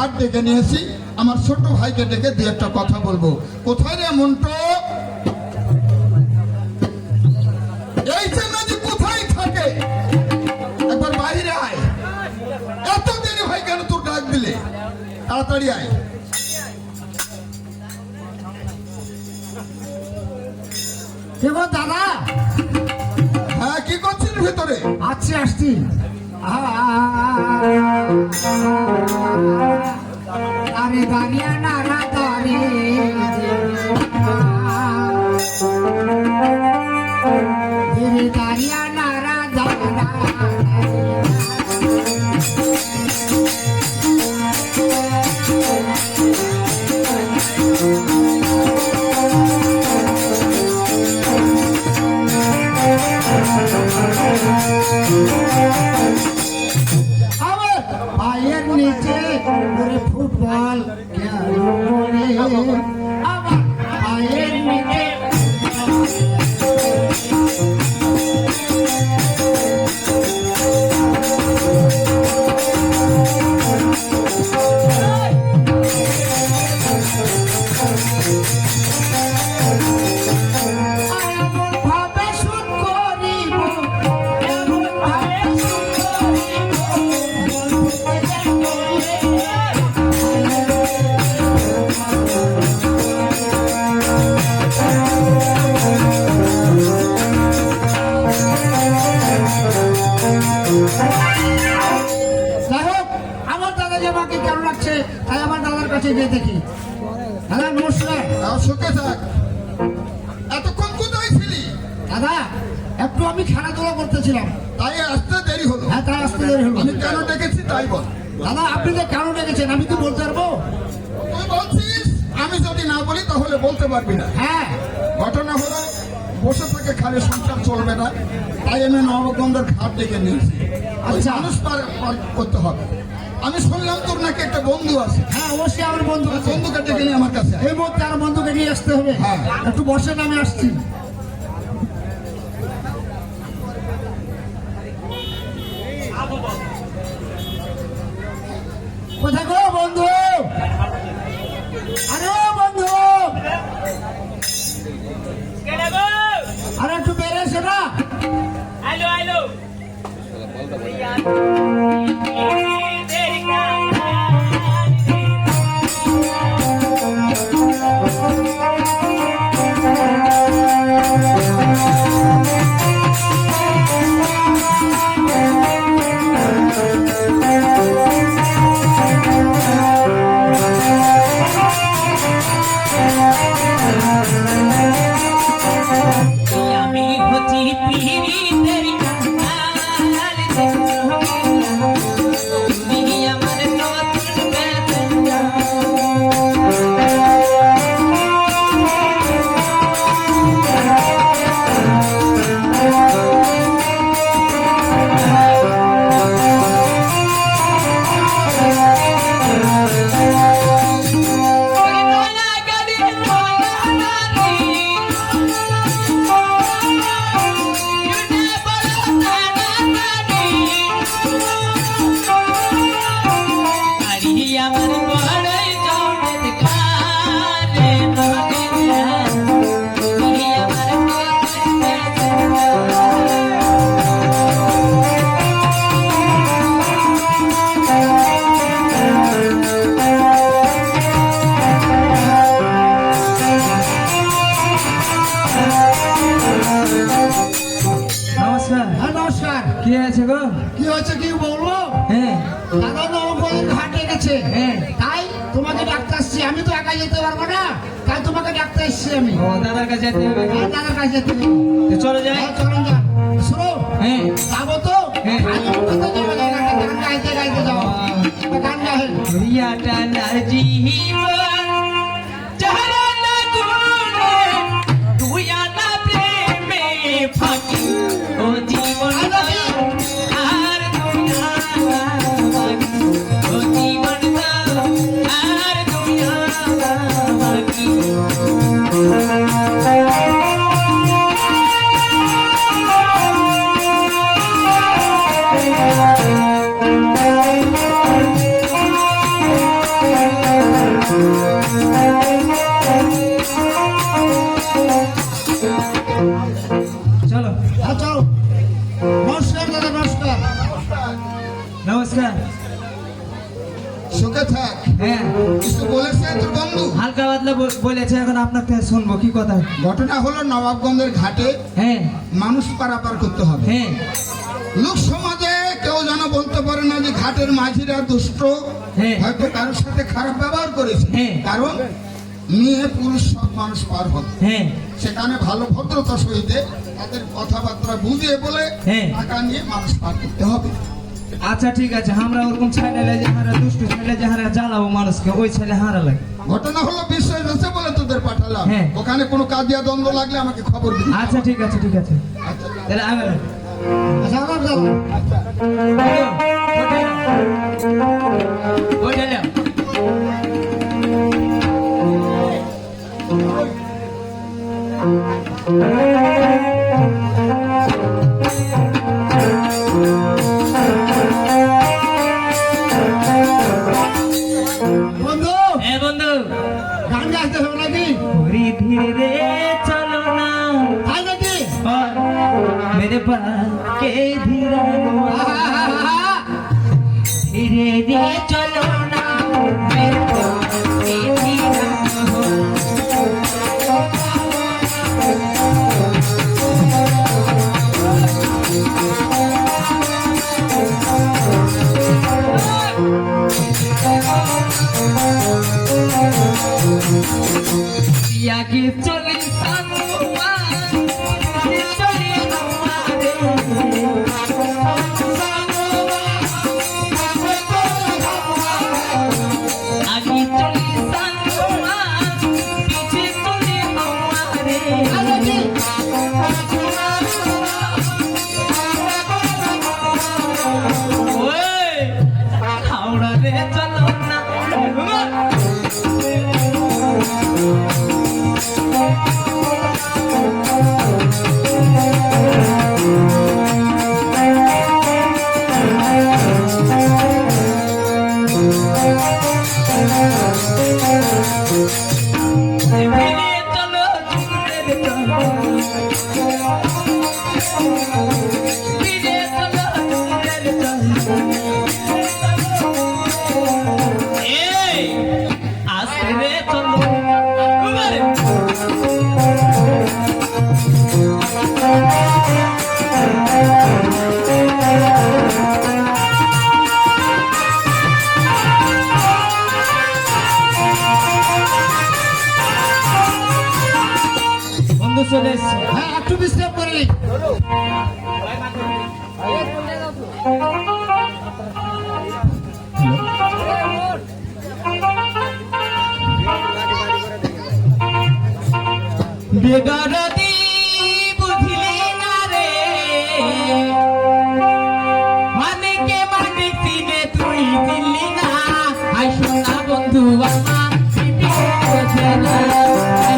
ঘাট ডেকে নিয়েছি, আমার ছোট ভাইকে ডেকে দু একটা কথা বলবো। কোথায় রে মন্টু? এই যে কোথায় থাকে, একবার বাইরে আয়। এত দেরি হয় কেন তোর ডাক দিলে? তাড়াতাড়ি আয়। দাদা, হ্যাঁ কি করছিস ভেতরে? আসছি। আরে দাঁড়িয়ে না দাঁড়িয়ে নারা দাঁড়া আমার পায়ের নিচে ফুটবল আমার পায়ের নিচে দেখি। দাদা নমস্কার। সুখে থাক। এতক্ষণ কোথায় ছিলি? দাদা একটু আমি খেলাধুলা করতেছিলাম, তাই আসতে দেরি হলো। হ্যাঁ তাই আসতে দেরি হলো। আমি কেন ডেকেছি তাই বল। দাদা আপনি যে কেন ডেকেছেন আমি কি বলতে পারবো? তুই বলছিস, আমি যদি না বলি তাহলে বলতে পারবি না। হ্যাঁ ঘটনা হলো, বসে থেকে খালি সংসার চলবে না, তাই আমি নবগন্ধের ঘাট ডেকে নিয়েছি। আচ্ছা। মানুষ পার করতে হবে। আমি শুনলাম তোর নাকি একটা বন্ধু আছে। হ্যাঁ অবশ্যই আমার বন্ধু আছে। বন্ধুকে ডেকে নিয়ে আমার কাছে আয়। এই মুহূর্তে আমার বন্ধুকে নিয়ে আসতে হবে। হ্যাঁ। একটু বসেন, আমি আসছি। কোথায় গো বন্ধু? আরে বন্ধু, আরে একটু বেড়েছে না? আইলো আমি হচ্ছি পীড়িতের কাঙাল, তুমি আমার নতুন বেদনা। আমার বড়ই চমৎকার রে নগিনা, তুমি আমার নতুন বেদনা। নমস্কার। হ্যাঁ নমস্কার। কি আছে গো? কি হয়েছে কি বলবো? হ্যাঁ দাদা নবগঞ্জের ঘাটে গেছে, হ্যাঁ। তাই তোমাকে ডাকতে আসছি। আমি তো একা যেতে পারবো না, তাই তোমাকে ডাকতে এসছি আমি। ও দাদার কাছে যেতে হবে। হ্যাঁ, দাদার কাছে যেতে হবে। তো চলো যাই। হ্যাঁ, চলুন যান। শোনো, হ্যাঁ যাবো তো? হ্যাঁ। আগে কোথাও যাওয়া যায় না, একটা গান গাইতে গাইতে যাও। একটা গান গাইন। রিয়াটা না জীবন যারা না গুনে তুই আনা প্রেমে ফাঁকি ও জীবন আর দুনিয়া বাকি ও জীবন আর দুনিয়া বাকি। চলো হ্যাঁ চল। নমস্কার দাদা, নমস্কার। নমস্কার। সুখে থাক। হ্যাঁ কিছু বলেছে তোর বন্ধু? হালকা পাতলা বলেছে, এখন আপনার থেকে শুনবো কি কথা। ঘটনা হলো নবাবগঞ্জের ঘাটে হ্যাঁ মানুষ পারাপার করতে হবে। হ্যাঁ লোক সমাজে কেউ যেন বলতে পারে না যে ঘাটের মাঝিরা দুষ্ট, হ্যাঁ। হয়তো কারোর সাথে খারাপ ব্যবহার করেছে। হ্যাঁ। কারণ মেয়ে পুরুষ সব মানুষ পার হতো, হ্যাঁ সেখানে ভালো ভদ্রতা সহিতে তাদের কথাবার্তা বুঝিয়ে বলে হ্যাঁ। টাকা নিয়ে মানুষ পার করতে হবে। আচ্ছা ঠিক আছে, আমরা ওরকম ছেলে যাহারা দুষ্টু ছেলে যাহারা জ্বালাবো মানুষকে, ওই ছেলে হারালে। ঘটনা হলো বিশ্বের দেশে বলে তোদের পাঠালাম। হ্যাঁ। ওখানে কোনো কাজিয়া দ্বন্দ্ব লাগলে আমাকে খবর দিবি। আচ্ছা ঠিক আছে ঠিক আছে, আচ্ছা। তাহলে আমি আচ্ছা আমার দাদা, বন্ধু হ্যাঁ বন্ধু, গান গাইতে হবে নাকি? ধীরে ধীরে চলো না তাই নাকি? और मेरे पास के धीरे धीरे धीरे चलो ना मेरे पास के धीरे या कि चली सनुआ चली आगे चली सनुआ पीछे चली हमारे ओए हावड़ा रे चलो ना বন্ধু চলে এসছে। হ্যাঁ একটু বিশ্রাম করে নিই। বেদরদি বুঝলি না রে, মানে কে মানে চিনে তুই দিল্লি না। আই সোনা বন্ধু আমার পিপি করছে না, আই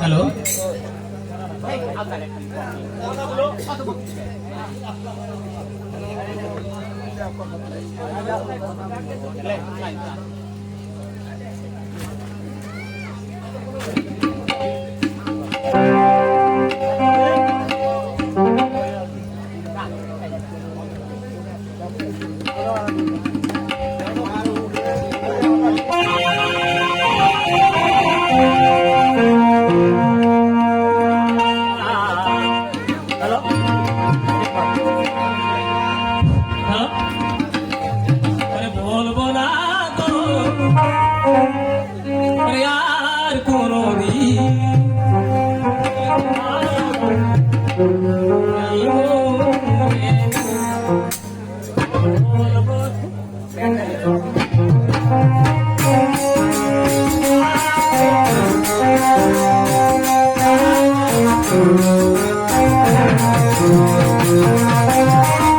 হ্যালো अरे बोलबो ना तो अरे यार कोनो दी Thank you.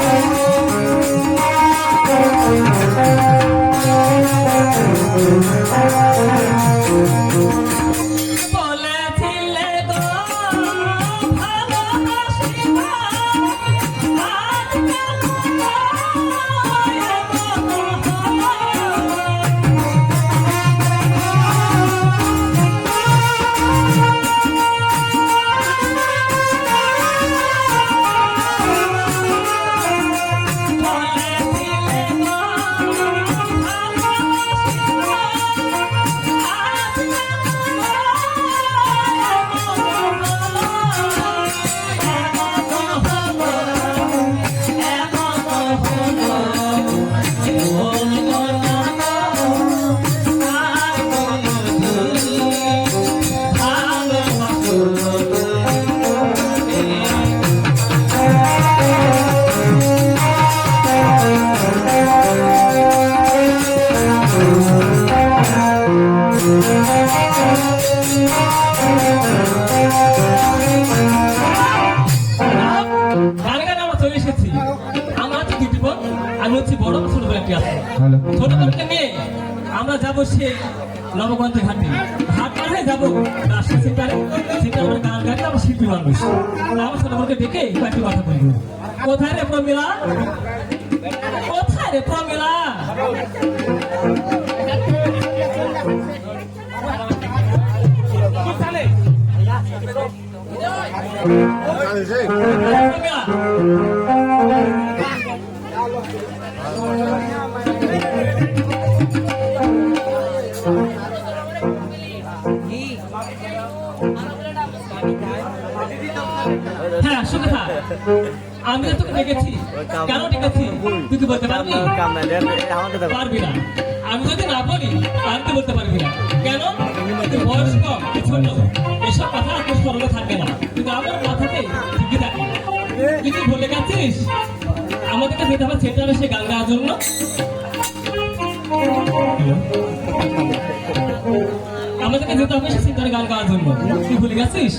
আমি হচ্ছি বড় ছোট বলে একটি আছে ছোট বলতে নিয়ে আমরা যাবো সে নবগঞ্জ ঘাটে ঘাট পাড়ে যাবো রাজশাহী সেন্টারে সেটা আমরা গান গাইতে আমরা শিল্পী মানুষ আমার ছোট বলকে ডেকে কয়েকটি কথা বলবো কোথায় রে প্রমিলা কোথায় রে প্রমিলা প্রমিলা হ্যাঁ শুনে থাক আমি তো তোকে ডেকেছি কেন ডেকেছি তুই কি বলতে পারবি পারবি না আমি যদি না বলি তাহলে তুই বলতে পারবি না কেন তুই বয়স কম তুই ছোট এসব কথা তোর স্মরণে থাকবে না কিন্তু আমার মাথাতে ঠিকই থাকে তুই কি বলে গেছিস আমাদেরকে যেতে হবে সেন্টারে সে গান গাওয়ার জন্য আমাদেরকে যেতে হবে সে সেন্টারে গান গাওয়ার জন্য তুই ভুলে গেছিস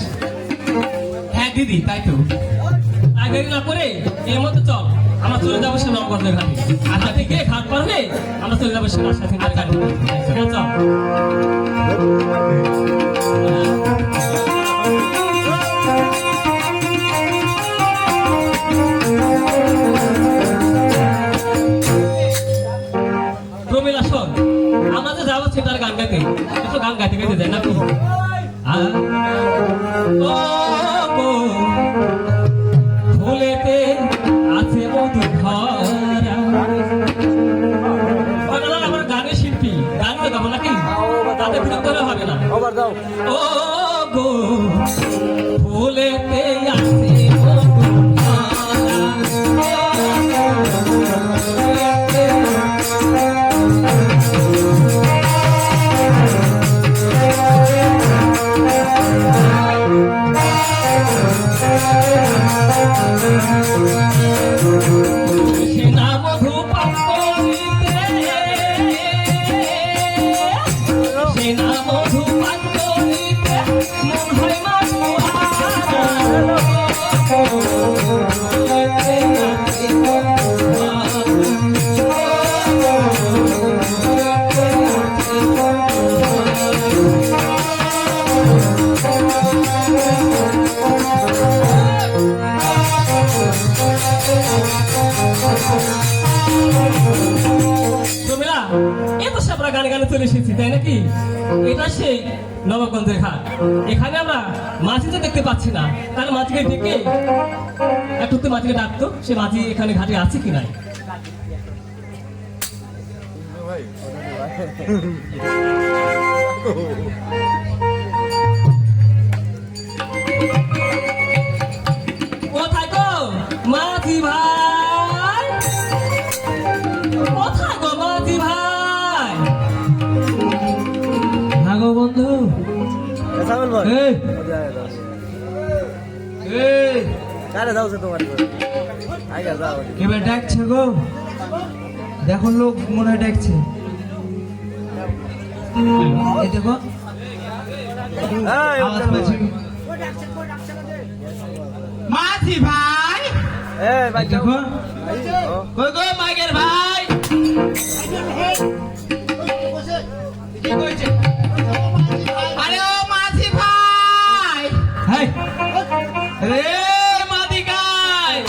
হ্যাঁ দিদি তাই তো আগে না করে এর মধ্যে চল আমরা চলে যাবো সে নবগঞ্জের ঘাটে আচ্ছা থেকে ঘাট পার হয়ে আমরা চলে যাবো সে রাজশাহী সেন্টারে গান গাইতে। চল প্রমিলা শোন আমরা যে যাবো সেটার গান গাইতে একটু গান গাইতে গাইতে যায় নাকি ফুলেতে আছে মধু ভরা আমার গানের শিল্পী গান তো গাবো নাকি তাদের বিরক্ত হলে হবে না ও গো ফুলেতে আছে মধু সেনা মধু পান করিতে সেনা মধু পান করিতে মন হয় মাছ প্রমিলা এ তো আমরা গানে গানে চলে এসেছি তাই নাকি এটা সেই নবগঞ্জের ঘাট এখানে আমরা মাঝি তো দেখতে পাচ্ছি না তাহলে মাঝিকে ডেকে একটু তো মাঝিকে ডাকতো সে মাঝি এখানে ঘাটে আছে কি নাই কোথায় গো মাঝি ভাই কোথায় গো মাঝি ভাই হ্যাঁ গো বন্ধু এই, এই, এবার ডাকছে গো দেখো লোক মনে হয় ডাকছে এই দেখো আওয়াজ পাচ্ছি। মাঝি ভাই এই দেখো কই গো মাগের ভাই কি কইছে আরে ও মাঝি ভাই হাই রে মাদি গায়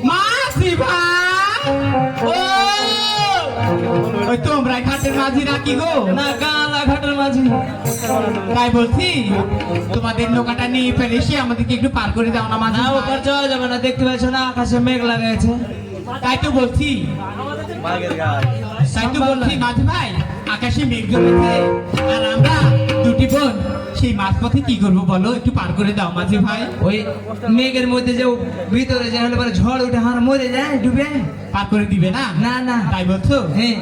মাঝি ভাই ও ওই তোমরা ঘাটের মাঝি নাকি গো না গালা ঘাটের মাঝি তাই বলছি তোমাদের নৌকাটা নিয়ে ফেলেছি আমাদেরকে একটু পার করে দাও না মাঝি না ভাই। ওপার যাওয়া যাবে না দেখতে পাচ্ছ না আকাশে মেঘ লাগাইছে তাই তো বলছি তাই তো বলছি মাঝি ভাই আকাশে মেঘ জমেছে আর আমরা দুটি বোন সেই মাঝপথে কি করবো বলো একটু পার করে দাও মাঝি ভাই ওই মেঘের মধ্যে যে ভিতরে যে হলে পরে ঝড় উঠে হার মরে যায় ডুবে পার করে দিবে না না না তাই বলছো হ্যাঁ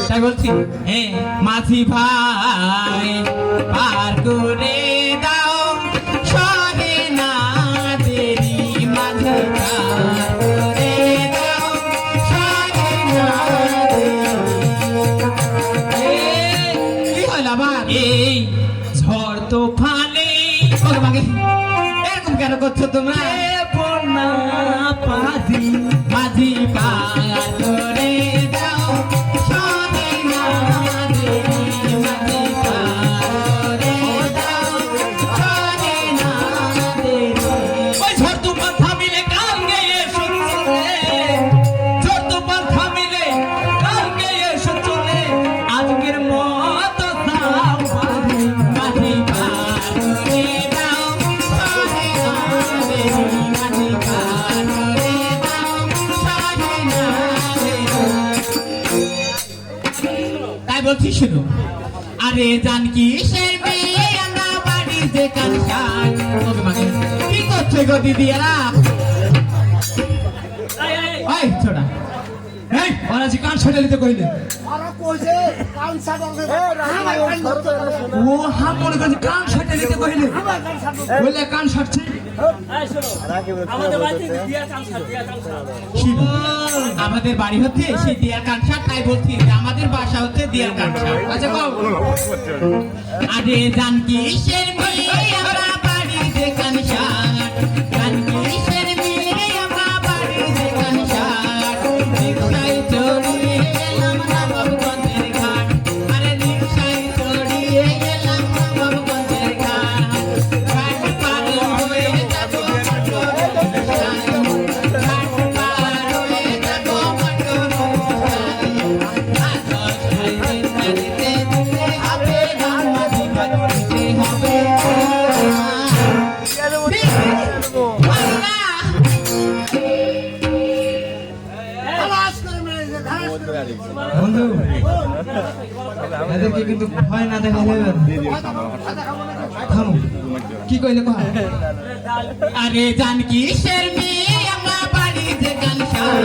তাই বলছি হ্যাঁ মাঝি ভাই পার করে তোফানে ও মাগে এরকম কেন করছো তোমরা বন্যা পাদি মাঝি পার করে দাও সনে না দেরি মাঝি পার করে দাও সনে না দেরি ওই ঝড় তুফান থামিলে গান গেয়ে শুনলে ঝড় তুফান থামিলে গান গেয়ে শুনলে আজকের মত দাও মাঝি পার করে দাও সনে না দেরি মাঝি পার করে দাও সনে না দেরি তাই বলছি শুনো আরে জানকি শের বিয়ে আমরা বাড়ি যে কানসার কি করছে গো দিদিরা ওই ছোড়া এই ওরা যে কান ছাড়ে নিতে কইলে ও হাত মনে করছে কান ছাড়ে নিতে কইলে বলে কান ছাড়ছে আমাদের বাড়িতে দিয়া কামসা শিব, আমাদের বাড়ি হচ্ছে সেই দিয়ার কানসার তাই বলছি যে আমাদের বাসা হচ্ছে দিয়ার কানসার আচ্ছা কও আরে জানকি শের বিয়ে আমরা বাড়ি যে কানসার জানকি শের বিয়ে আমরা বাড়ি যে কানসার রিকশায় চড়িয়ে এলাম নবাবগঞ্জের ঘাট আরে রিকশায় চড়িয়ে এলাম নবাবগঞ্জের ঘাট ঘাট পার হয়ে যাবো বন্ধু এদেরকে কিন্তু ভয় না দেখালে থামো কি কইলে কহ আরে জানকি শের মেয়ে আমরা বাড়ি যে কানসার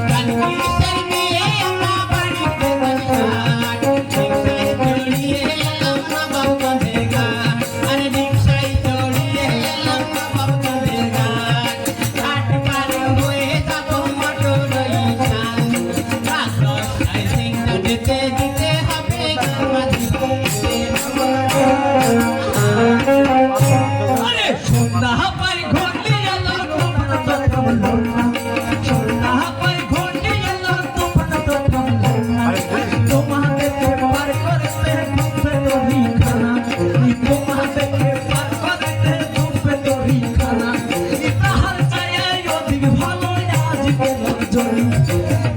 জানকি শের মেয়ে আমরা বাড়ি যে কানসার রিকশায় চড়িয়ে এলাম নবাবগঞ্জের ঘাট আরে রিকশায় চড়িয়ে এলাম নবাবগঞ্জের ঘাট ঘাট পার হয়ে যাবো মোটর রিকশায় রাত 10টায় সিংড়া যেতে দিতে হবে মাঝি আরে সন্ধ্যা পাই ঘন্টি গেল তোমার তো থামলো না সন্ধ্যা পাই ঘন্টি গেল তোমার তো থামলো না তোমাদেরকে পার করতে ডুবে তোরি খানা তোমাদেরকে পার করতে ডুবে তোরি খানা তাহার চাই অধিক ভালো আজ গেল জড়ি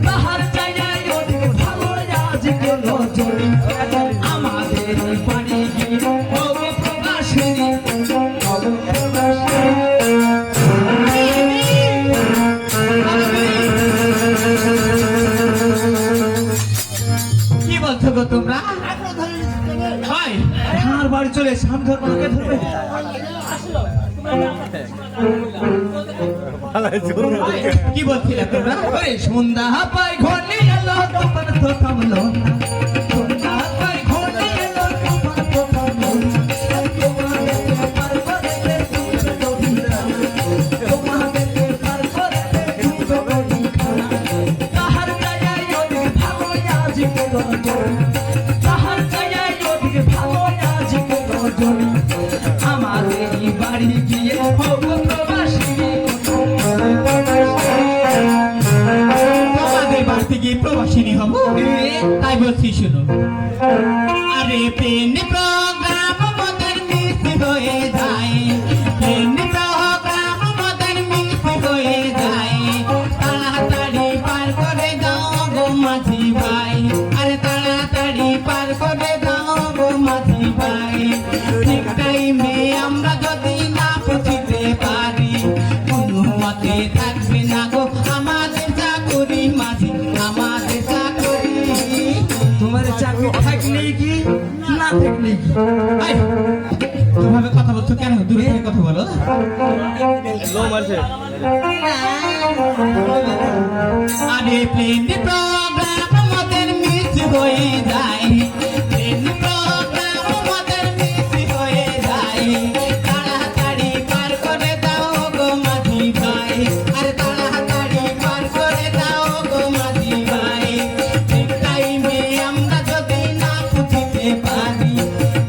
তাহার চাই অধিক ভালো আজ গেল জড়ি আমাদের বাড়ি গিয়ে হবে প্রকাশনী কি বলছো গো তোমরা হয় আমার বাড়ি চলে সামনে ধরবে ধরবে কি বলছিলে তোমরা ওরে সন্ধ্যা পাই ঘনি এলো তোমার তো থামলো না সন্ধ্যা পাই ঘনি এলো তোমার তো থামলো না তোমাদেরকে পার করতে তুমি তো ভিড়া তোমাদেরকে পার করতে তুমি তো ভিড়া তাহার জায়গায় অনেক ভালো আজ কেন জড়ি তাহার জায়গায় অনেক ভালো আজ কেন জড়ি আমাদের বাড়ি গিয়ে হবো প্রবাসী তোমাদের বাড়িতে গিয়ে প্রবাসিনী হব তাই বলছি শুনো আরে প্লেন প্রোগ্রাম আমাদের মিস হয়ে যায় প্লেন প্রোগ্রাম আমাদের মিস হয়ে যায় তাড়াতাড়ি পার করে দাও গো মাঝি ভাই আরে তাড়াতাড়ি পার করে দাও গো মাঝি ভাই ঠিক টাইমে আমরা যদি না পৌঁছিতে পারি কোনো মতে থাকবে না গো আমাদের চাকরি মাঝি আমাদের চাকরি তোমার চাকরি থাকলে কি না থাকলে কি এই, তোমাভাবে কথা বলছো কেন দূরে থেকে কথা বলো আরে প্লেন প্রোগ্রাম আমাদের মিস হয়ে যায় প্লেন প্রোগ্রাম আমাদের মিস হয়ে যায় তাড়াতাড়ি পার করে দাও গো মাঝি ভাই আরে তাড়াতাড়ি পার করে দাও গো মাঝি ভাই ঠিক টাইমে আমরা যদি না পৌঁছিতে পারি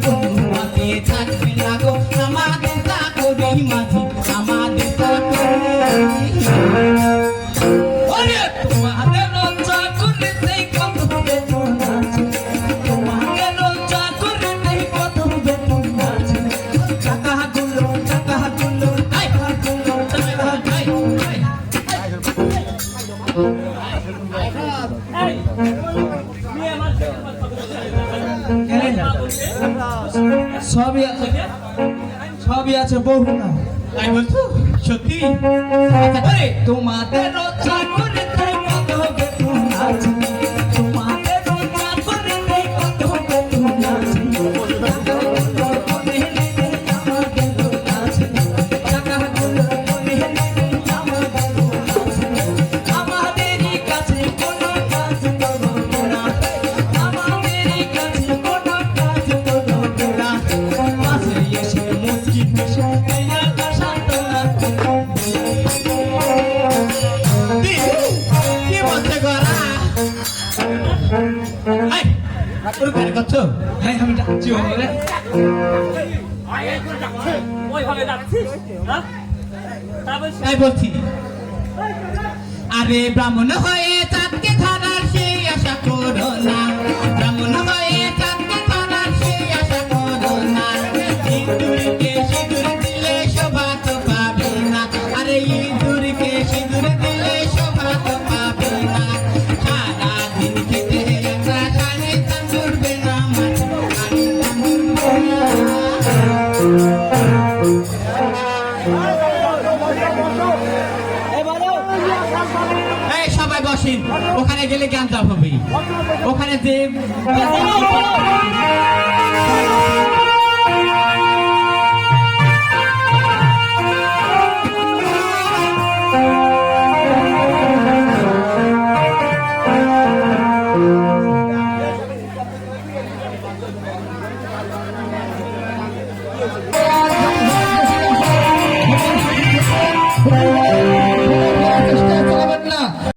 কোনো মতে থাকবে মাঝি আমাদের তাকে ওরে তোমাদের চাকরিতে কত বেতন আছে তোমাদের চাকরিতে কত বেতন আছে টাকাগুলো আই আই এই, মেয়ে আমার সবই আছে সবই আছে বহু না তাই বলছো সত্যি আরে তোমাদের চাকরিতে কত বেতন আছে তোমাদের চাকরিতে কত বেতন আছে টাকাগুলো মনে নেই আমাদের কাছে টাকাগুলো মনে নেই আমাদের কাছে কোনো কাজ করবে না আমাদের কাছে কোনো কাজ করবে না পাশে এসে মুচকি হেসে একটা সান্ত্বনা কি বলছে গরা আই পুরো কাজ করছো হ্যাঁ আমি ডাকছি ওরে ওইভাবে যাচ্ছিস হ্যাঁ তারপর তাই বলছি আরে ব্রাহ্মণ হয়ে চাঁদকে ধরার সেই আশা করো না ব্রাহ্মণ হয়ে চাঁদকে ধরার সেই আশা করো না ইঁদুরকে সিঁদুর দিলে শোভা তো পাবে না আরে ইঁদুরকে সিঁদুর দিলে শোভা তো পাবে না সারাদিন খেতে একটা শাড়ি চান জুড়বে না মাঝে শাড়ি চান জুড়বে না। এই সবাই বসেন ওখানে গেলে জ্ঞান লাভ হবে ওখানে যে Thank you.